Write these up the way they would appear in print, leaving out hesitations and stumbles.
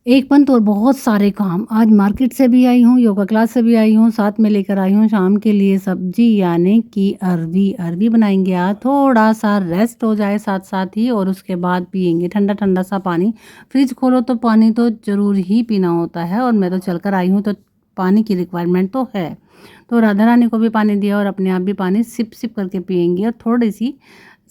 एक पंथ और बहुत सारे काम। आज मार्केट से भी आई हूँ, योगा क्लास से भी आई हूँ, साथ में लेकर आई हूँ शाम के लिए सब्जी यानी कि अरवी। अरवी बनाएँगे आज, थोड़ा-सा रेस्ट हो जाए साथ-साथ ही और उसके बाद पिएँगे ठंडा-ठंडा सा पानी। फ्रिज खोलो तो पानी तो ज़रूर ही पीना होता है और मैं तो चलकर आई हूँ तो पानी की रिक्वायरमेंट तो है। तो राधा रानी को भी पानी दिया और अपने आप भी पानी सिप-सिप करके पिएँगे और थोड़ी-सी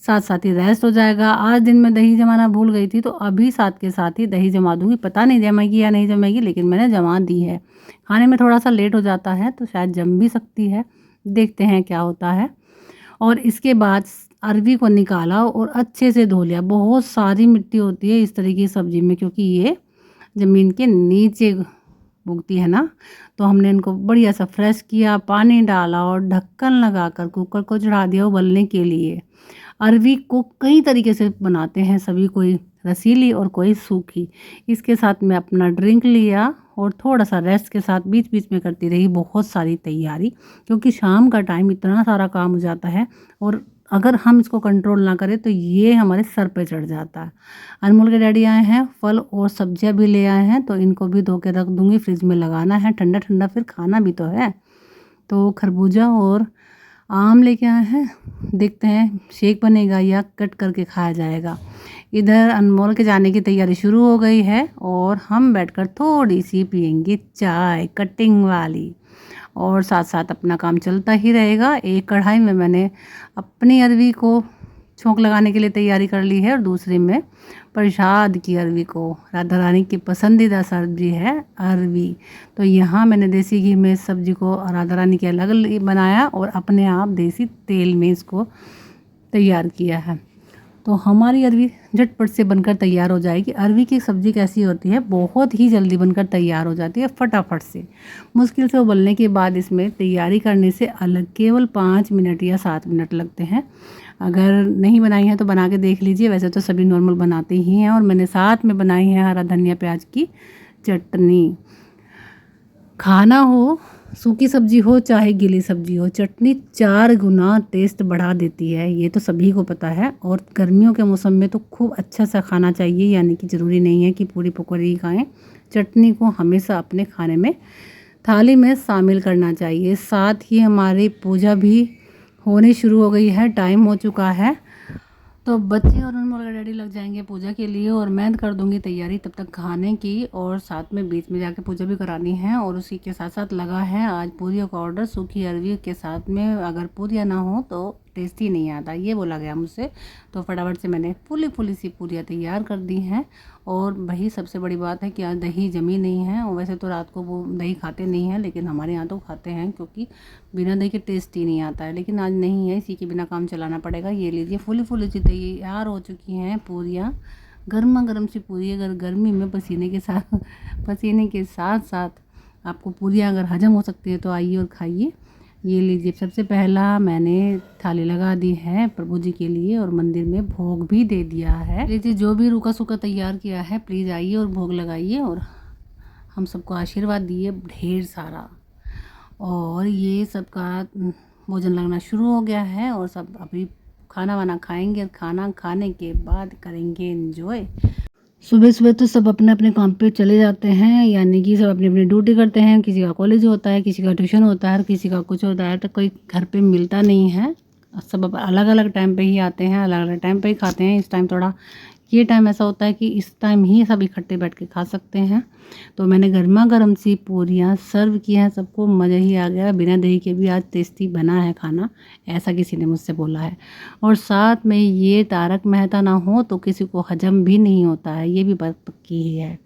साथ-साथ ही रेस्ट हो जाएगा। आज दिन में दही जमाना भूल गई थी, तो अभी साथ के साथ ही दही जमा दूँगी। पता नहीं जमेगी या नहीं जमेगी, लेकिन मैंने जमा दी है। खाने में थोड़ा-सा लेट हो जाता है, तो शायद जम भी सकती है। देखते हैं क्या होता है। और इसके बाद अरवी को निकाला और अच्छे से धो लिया। बहुत सारी मिट्टी होती है इस तरह की सब्ज़ी में, क्योंकि ये ज़मीन के नीचे उगती है ना, तो हमने इनको बढ़िया सा फ्रेश किया, पानी डाला और ढक्कन लगाकर कुकर को चढ़ा दिया उबलने के लिए। अरवी को कई तरीके से बनाते हैं सभी, कोई रसीली और कोई सूखी। इसके साथ मैं अपना ड्रिंक लिया और थोड़ा-सा रेस्ट के साथ बीच-बीच में करती रही बहुत सारी तैयारी, क्योंकि शाम का टाइम इतना सारा काम हो जाता है और अगर हम इसको कंट्रोल ना करें तो ये हमारे सर पे चढ़ जाता है। अनमोल के डैडी आए हैं, फल और सब्जियाँ भी ले आए हैं, तो इनको भी धो के रख दूँगी, फ्रिज में लगाना है ठंडा-ठंडा, फिर खाना भी तो है। तो खरबूजा और आम लेके आए हैं, देखते हैं शेक बनेगा या कट करके खाया जाएगा। इधर अनमोल के जाने की तैयारी शुरू हो गई है और हम बैठकर थोड़ी-सी पिएँगे चाय कटिंग वाली और साथ-साथ अपना काम चलता ही रहेगा। एक कढ़ाई में मैंने अपनी अरवी को छोंक लगाने के लिए तैयारी कर ली है और दूसरे में प्रसाद की अरवी को, राधा रानी की पसंदीदा सब्जी है अरवी। तो यहाँ मैंने देसी घी में सब्जी को राधा रानी के अलग बनाया और अपने आप देसी तेल में इसको तैयार किया है। तो हमारी अरवी झटपट से बनकर तैयार हो जाएगी। अरवी की सब्ज़ी कैसी होती है, बहुत ही जल्दी बनकर तैयार हो जाती है फटाफट से। मुश्किल से उबलने के बाद इसमें तैयारी करने से अलग केवल 5 मिनट या 7 मिनट लगते हैं। अगर नहीं बनाई है तो बना के देख लीजिए, वैसे तो सभी नॉर्मल बनाते ही हैं। और मैंने साथ में बनाई है हरा धनिया प्याज की चटनी। खाना हो, सूखी सब्जी हो चाहे गीली सब्जी हो, चटनी 4 गुना टेस्ट बढ़ा देती है, ये तो सभी को पता है। और गर्मियों के मौसम में तो खूब अच्छा सा खाना चाहिए, यानी कि ज़रूरी नहीं है कि पूरी पकौड़ी ही खाएं। चटनी को हमेशा अपने खाने में थाली में शामिल करना चाहिए। साथ ही हमारी पूजा भी होनी शुरू हो गई है, टाइम हो चुका है, तो बच्चे और अनमोल का डैडी लग जाएंगे पूजा के लिए और मैं कर दूंगी तैयारी तब तक खाने की। और साथ में बीच में जाके पूजा भी करानी है और उसी के साथ साथ लगा है आज पूरियों का ऑर्डर। सूखी अरवी के साथ में अगर पूरियाँ ना हो तो टेस्ट ही नहीं आता, ये बोला गया मुझसे। तो फटाफट से मैंने फुली सी पूरियाँ तैयार कर दी हैं। और वही सबसे बड़ी बात है कि आज दही जमी नहीं है, और वैसे तो रात को वो दही खाते नहीं हैं, लेकिन हमारे यहाँ तो खाते हैं, क्योंकि बिना दही के टेस्ट ही नहीं आता है। लेकिन आज नहीं है, इसी के बिना काम चलाना पड़ेगा। ये लीजिए फुली सी तैयार हो चुकी हैं पूरियाँ, गर्मा गर्म सी पूरी। अगर गर्मी में पसीने के साथ साथ आपको पूरियाँ अगर हजम हो सकती है तो आइए और खाइए। ये लीजिए, सबसे पहला मैंने थाली लगा दी है प्रभु जी के लिए और मंदिर में भोग भी दे दिया है। लीजिए, जो भी रूखा सूखा तैयार किया है प्लीज़ आइए और भोग लगाइए और हम सबको आशीर्वाद दिए ढेर सारा। और ये सबका भोजन लगना शुरू हो गया है और सब अभी खाना वाना खाएंगे और खाना खाने के बाद करेंगे एंजॉय। सुबह सुबह तो सब अपने अपने काम पे चले जाते हैं, यानी कि सब अपनी अपनी ड्यूटी करते हैं। किसी का कॉलेज होता है, किसी का ट्यूशन होता है, किसी का कुछ होता है, तो कोई घर पे मिलता नहीं है। सब अलग अलग टाइम पे ही आते हैं, अलग अलग टाइम पे ही खाते हैं। इस टाइम थोड़ा ये टाइम ऐसा होता है कि इस टाइम ही सब इकट्ठे बैठ के खा सकते हैं। तो मैंने गर्मा गर्म सी पूरियाँ सर्व की हैं, सबको मज़ा ही आ गया। बिना दही के भी आज टेस्टी बना है खाना, ऐसा किसी ने मुझसे बोला है। और साथ में ये तारक मेहता ना हो तो किसी को हजम भी नहीं होता है, ये भी बात पक्की ही है।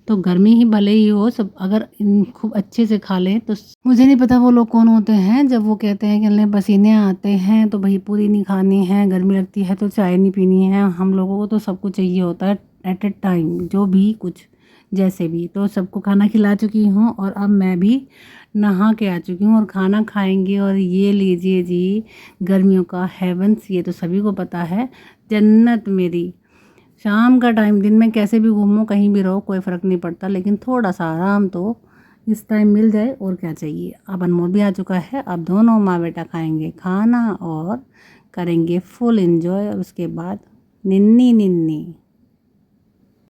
तो गर्मी ही भले ही हो, सब अगर खूब अच्छे से खा लें तो मुझे नहीं पता वो लोग कौन होते हैं जब वो कहते हैं कि हमें पसीने आते हैं तो भाई पूरी नहीं खानी है, गर्मी लगती है तो चाय नहीं पीनी है। हम लोगों को तो सब कुछ चाहिए होता है एट ए टाइम, जो भी कुछ जैसे भी। तो सबको खाना खिला चुकी हूँ और अब मैं भी नहा के आ चुकी हूँ और खाना खाएंगे। और ये लीजिए जी, गर्मियों का हेवंस, ये तो सभी को पता है, जन्नत मेरी। शाम का टाइम, दिन में कैसे भी घूमो कहीं भी रहो कोई फ़र्क नहीं पड़ता, लेकिन थोड़ा सा आराम तो इस टाइम मिल जाए और क्या चाहिए। अब अनमोल भी आ चुका है, अब दोनों माँ बेटा खाएंगे खाना और करेंगे फुल एंजॉय। और उसके बाद निन्नी निन्नी।